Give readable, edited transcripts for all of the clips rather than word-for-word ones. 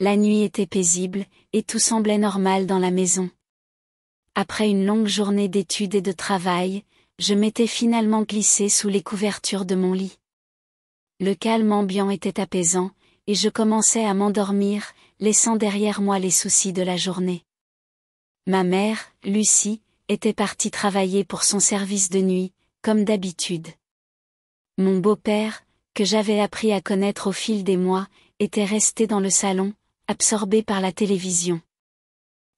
La nuit était paisible, et tout semblait normal dans la maison. Après une longue journée d'études et de travail, je m'étais finalement glissée sous les couvertures de mon lit. Le calme ambiant était apaisant, et je commençais à m'endormir, laissant derrière moi les soucis de la journée. Ma mère, Lucie, était partie travailler pour son service de nuit, comme d'habitude. Mon beau-père, que j'avais appris à connaître au fil des mois, était resté dans le salon, absorbé par la télévision.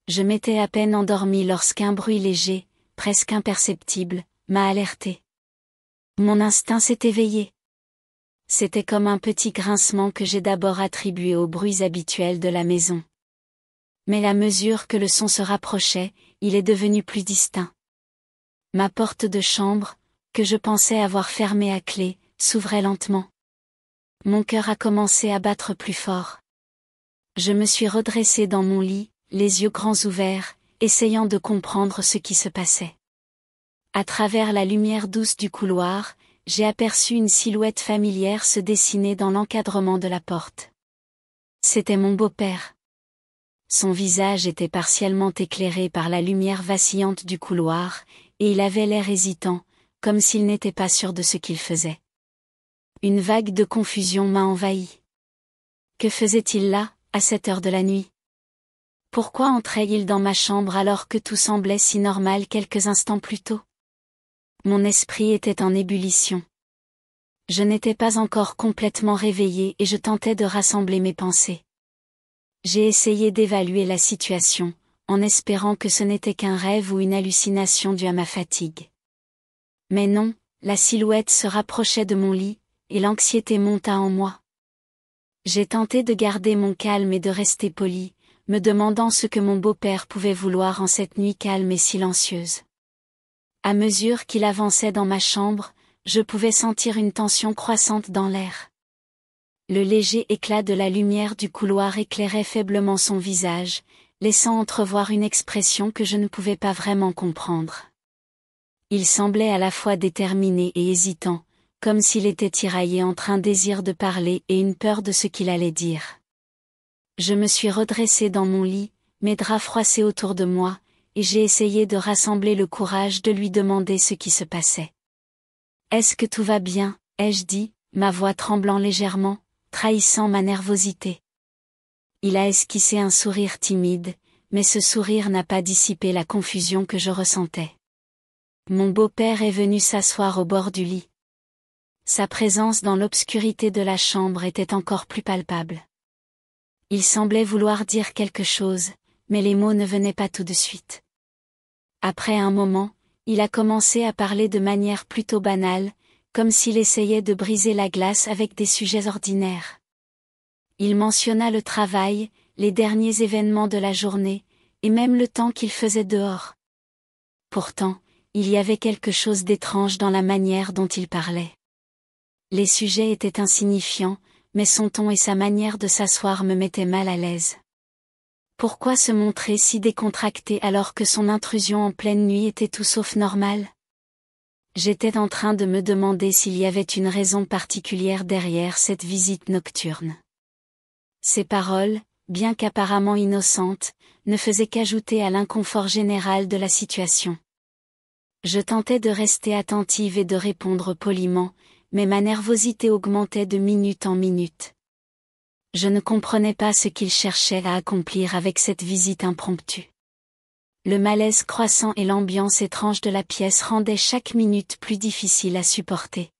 Je m'étais à peine endormie lorsqu'un bruit léger, presque imperceptible, m'a alertée. Mon instinct s'est éveillé. C'était comme un petit grincement que j'ai d'abord attribué aux bruits habituels de la maison. Mais à mesure que le son se rapprochait, il est devenu plus distinct. Ma porte de chambre, que je pensais avoir fermée à clé, s'ouvrait lentement. Mon cœur a commencé à battre plus fort. Je me suis redressée dans mon lit, les yeux grands ouverts, essayant de comprendre ce qui se passait. À travers la lumière douce du couloir, j'ai aperçu une silhouette familière se dessiner dans l'encadrement de la porte. C'était mon beau-père. Son visage était partiellement éclairé par la lumière vacillante du couloir, et il avait l'air hésitant, comme s'il n'était pas sûr de ce qu'il faisait. Une vague de confusion m'a envahi. Que faisait-il là, à cette heure de la nuit? Pourquoi entrait-il dans ma chambre alors que tout semblait si normal quelques instants plus tôt? Mon esprit était en ébullition. Je n'étais pas encore complètement réveillée et je tentais de rassembler mes pensées. J'ai essayé d'évaluer la situation, en espérant que ce n'était qu'un rêve ou une hallucination due à ma fatigue. Mais non, la silhouette se rapprochait de mon lit, et l'anxiété monta en moi. J'ai tenté de garder mon calme et de rester poli, me demandant ce que mon beau-père pouvait vouloir en cette nuit calme et silencieuse. À mesure qu'il avançait dans ma chambre, je pouvais sentir une tension croissante dans l'air. Le léger éclat de la lumière du couloir éclairait faiblement son visage, laissant entrevoir une expression que je ne pouvais pas vraiment comprendre. Il semblait à la fois déterminé et hésitant, comme s'il était tiraillé entre un désir de parler et une peur de ce qu'il allait dire. Je me suis redressée dans mon lit, mes draps froissés autour de moi, et j'ai essayé de rassembler le courage de lui demander ce qui se passait. « Est-ce que tout va bien ?» ai-je dit, ma voix tremblant légèrement, trahissant ma nervosité. Il a esquissé un sourire timide, mais ce sourire n'a pas dissipé la confusion que je ressentais. Mon beau-père est venu s'asseoir au bord du lit. Sa présence dans l'obscurité de la chambre était encore plus palpable. Il semblait vouloir dire quelque chose, mais les mots ne venaient pas tout de suite. Après un moment, il a commencé à parler de manière plutôt banale, comme s'il essayait de briser la glace avec des sujets ordinaires. Il mentionna le travail, les derniers événements de la journée, et même le temps qu'il faisait dehors. Pourtant, il y avait quelque chose d'étrange dans la manière dont il parlait. Les sujets étaient insignifiants, mais son ton et sa manière de s'asseoir me mettaient mal à l'aise. Pourquoi se montrer si décontracté alors que son intrusion en pleine nuit était tout sauf normale? J'étais en train de me demander s'il y avait une raison particulière derrière cette visite nocturne. Ses paroles, bien qu'apparemment innocentes, ne faisaient qu'ajouter à l'inconfort général de la situation. Je tentais de rester attentive et de répondre poliment, mais ma nervosité augmentait de minute en minute. Je ne comprenais pas ce qu'il cherchait à accomplir avec cette visite impromptue. Le malaise croissant et l'ambiance étrange de la pièce rendaient chaque minute plus difficile à supporter.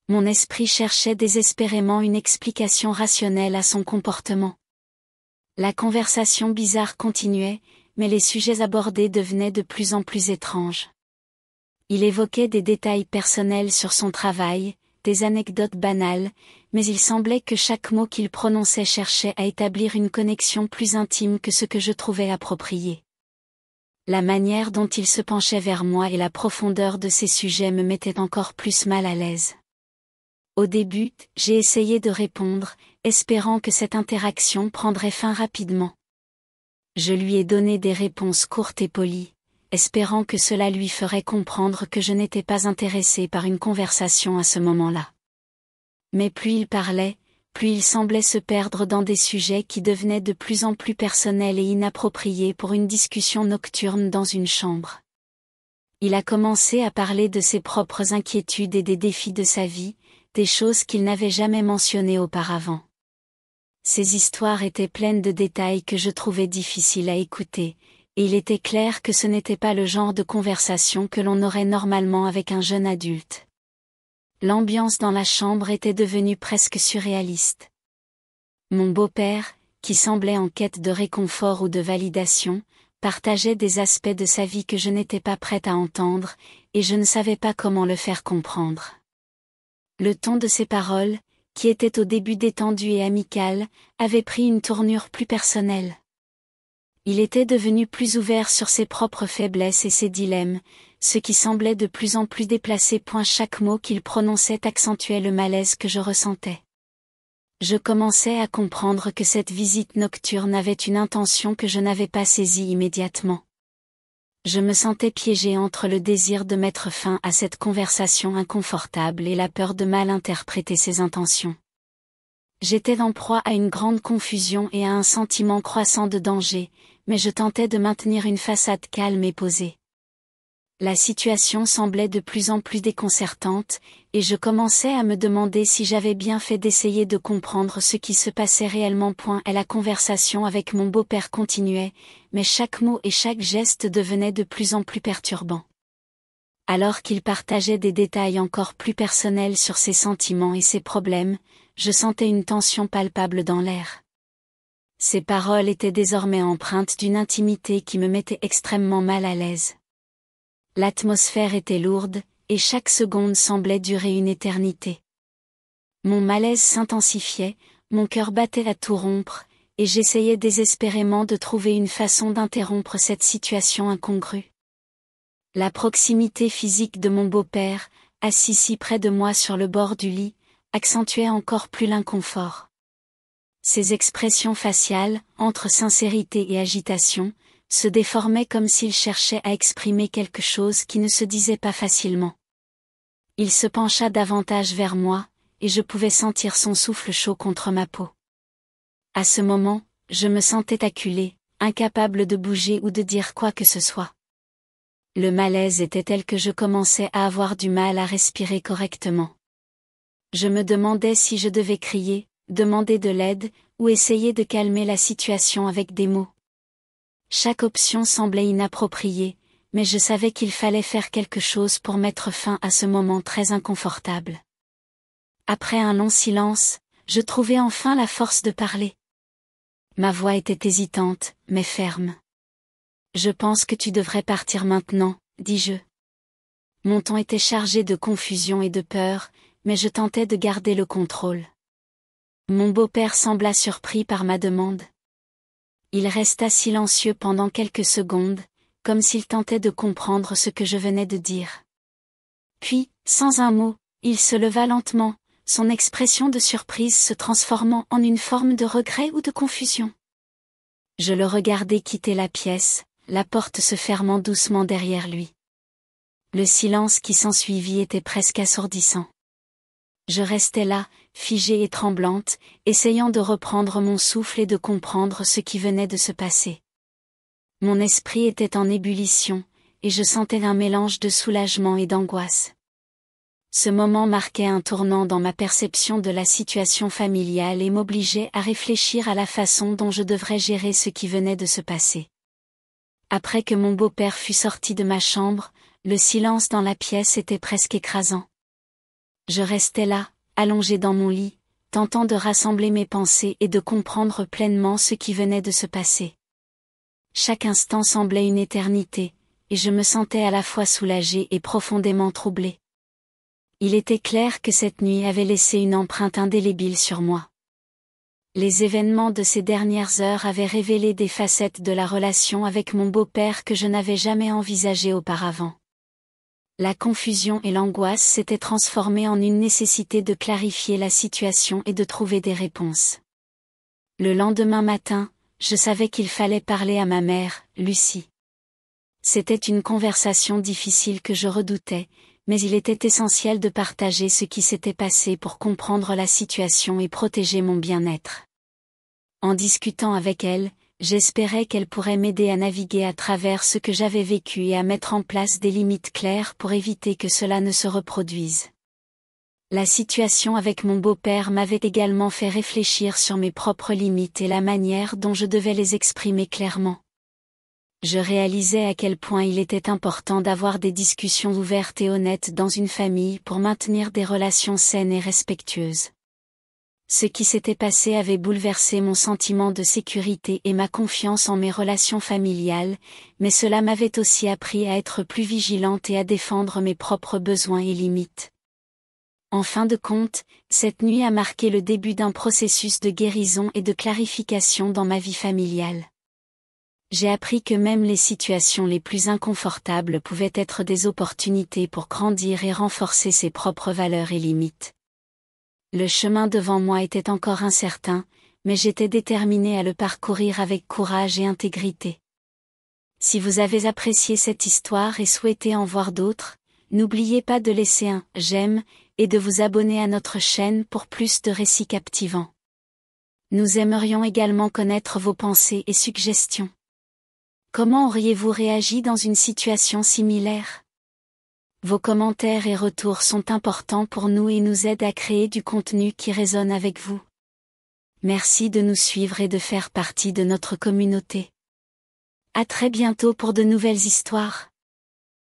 Mon esprit cherchait désespérément une explication rationnelle à son comportement. La conversation bizarre continuait, mais les sujets abordés devenaient de plus en plus étranges. Il évoquait des détails personnels sur son travail, des anecdotes banales, mais il semblait que chaque mot qu'il prononçait cherchait à établir une connexion plus intime que ce que je trouvais approprié. La manière dont il se penchait vers moi et la profondeur de ses sujets me mettaient encore plus mal à l'aise. Au début, j'ai essayé de répondre, espérant que cette interaction prendrait fin rapidement. Je lui ai donné des réponses courtes et polies, espérant que cela lui ferait comprendre que je n'étais pas intéressée par une conversation à ce moment-là. Mais plus il parlait, plus il semblait se perdre dans des sujets qui devenaient de plus en plus personnels et inappropriés pour une discussion nocturne dans une chambre. Il a commencé à parler de ses propres inquiétudes et des défis de sa vie, des choses qu'il n'avait jamais mentionnées auparavant. Ces histoires étaient pleines de détails que je trouvais difficiles à écouter, et il était clair que ce n'était pas le genre de conversation que l'on aurait normalement avec un jeune adulte. L'ambiance dans la chambre était devenue presque surréaliste. Mon beau-père, qui semblait en quête de réconfort ou de validation, partageait des aspects de sa vie que je n'étais pas prête à entendre, et je ne savais pas comment le faire comprendre. Le ton de ses paroles, qui était au début détendu et amical, avait pris une tournure plus personnelle. Il était devenu plus ouvert sur ses propres faiblesses et ses dilemmes, ce qui semblait de plus en plus déplacé. Chaque mot qu'il prononçait accentuait le malaise que je ressentais. Je commençais à comprendre que cette visite nocturne avait une intention que je n'avais pas saisie immédiatement. Je me sentais piégée entre le désir de mettre fin à cette conversation inconfortable et la peur de mal interpréter ses intentions. J'étais en proie à une grande confusion et à un sentiment croissant de danger, mais je tentais de maintenir une façade calme et posée. La situation semblait de plus en plus déconcertante, et je commençais à me demander si j'avais bien fait d'essayer de comprendre ce qui se passait réellement. Et la conversation avec mon beau-père continuait, mais chaque mot et chaque geste devenaient de plus en plus perturbants. Alors qu'il partageait des détails encore plus personnels sur ses sentiments et ses problèmes, je sentais une tension palpable dans l'air. Ses paroles étaient désormais empreintes d'une intimité qui me mettait extrêmement mal à l'aise. L'atmosphère était lourde, et chaque seconde semblait durer une éternité. Mon malaise s'intensifiait, mon cœur battait à tout rompre, et j'essayais désespérément de trouver une façon d'interrompre cette situation incongrue. La proximité physique de mon beau-père, assis si près de moi sur le bord du lit, accentuait encore plus l'inconfort. Ses expressions faciales, entre sincérité et agitation, se déformait comme s'il cherchait à exprimer quelque chose qui ne se disait pas facilement. Il se pencha davantage vers moi, et je pouvais sentir son souffle chaud contre ma peau. À ce moment, je me sentais acculée, incapable de bouger ou de dire quoi que ce soit. Le malaise était tel que je commençais à avoir du mal à respirer correctement. Je me demandais si je devais crier, demander de l'aide, ou essayer de calmer la situation avec des mots. Chaque option semblait inappropriée, mais je savais qu'il fallait faire quelque chose pour mettre fin à ce moment très inconfortable. Après un long silence, je trouvai enfin la force de parler. Ma voix était hésitante, mais ferme. « Je pense que tu devrais partir maintenant, » dis-je. Mon ton était chargé de confusion et de peur, mais je tentais de garder le contrôle. Mon beau-père sembla surpris par ma demande. Il resta silencieux pendant quelques secondes, comme s'il tentait de comprendre ce que je venais de dire. Puis, sans un mot, il se leva lentement, son expression de surprise se transformant en une forme de regret ou de confusion. Je le regardai quitter la pièce, la porte se fermant doucement derrière lui. Le silence qui s'ensuivit était presque assourdissant. Je restais là, figée et tremblante, essayant de reprendre mon souffle et de comprendre ce qui venait de se passer. Mon esprit était en ébullition, et je sentais un mélange de soulagement et d'angoisse. Ce moment marquait un tournant dans ma perception de la situation familiale et m'obligeait à réfléchir à la façon dont je devrais gérer ce qui venait de se passer. Après que mon beau-père fut sorti de ma chambre, le silence dans la pièce était presque écrasant. Je restais là, allongée dans mon lit, tentant de rassembler mes pensées et de comprendre pleinement ce qui venait de se passer. Chaque instant semblait une éternité, et je me sentais à la fois soulagée et profondément troublée. Il était clair que cette nuit avait laissé une empreinte indélébile sur moi. Les événements de ces dernières heures avaient révélé des facettes de la relation avec mon beau-père que je n'avais jamais envisagées auparavant. La confusion et l'angoisse s'étaient transformées en une nécessité de clarifier la situation et de trouver des réponses. Le lendemain matin, je savais qu'il fallait parler à ma mère, Lucie. C'était une conversation difficile que je redoutais, mais il était essentiel de partager ce qui s'était passé pour comprendre la situation et protéger mon bien-être. En discutant avec elle, j'espérais qu'elle pourrait m'aider à naviguer à travers ce que j'avais vécu et à mettre en place des limites claires pour éviter que cela ne se reproduise. La situation avec mon beau-père m'avait également fait réfléchir sur mes propres limites et la manière dont je devais les exprimer clairement. Je réalisais à quel point il était important d'avoir des discussions ouvertes et honnêtes dans une famille pour maintenir des relations saines et respectueuses. Ce qui s'était passé avait bouleversé mon sentiment de sécurité et ma confiance en mes relations familiales, mais cela m'avait aussi appris à être plus vigilante et à défendre mes propres besoins et limites. En fin de compte, cette nuit a marqué le début d'un processus de guérison et de clarification dans ma vie familiale. J'ai appris que même les situations les plus inconfortables pouvaient être des opportunités pour grandir et renforcer ses propres valeurs et limites. Le chemin devant moi était encore incertain, mais j'étais déterminée à le parcourir avec courage et intégrité. Si vous avez apprécié cette histoire et souhaitez en voir d'autres, n'oubliez pas de laisser un « j'aime » et de vous abonner à notre chaîne pour plus de récits captivants. Nous aimerions également connaître vos pensées et suggestions. Comment auriez-vous réagi dans une situation similaire? Vos commentaires et retours sont importants pour nous et nous aident à créer du contenu qui résonne avec vous. Merci de nous suivre et de faire partie de notre communauté. À très bientôt pour de nouvelles histoires.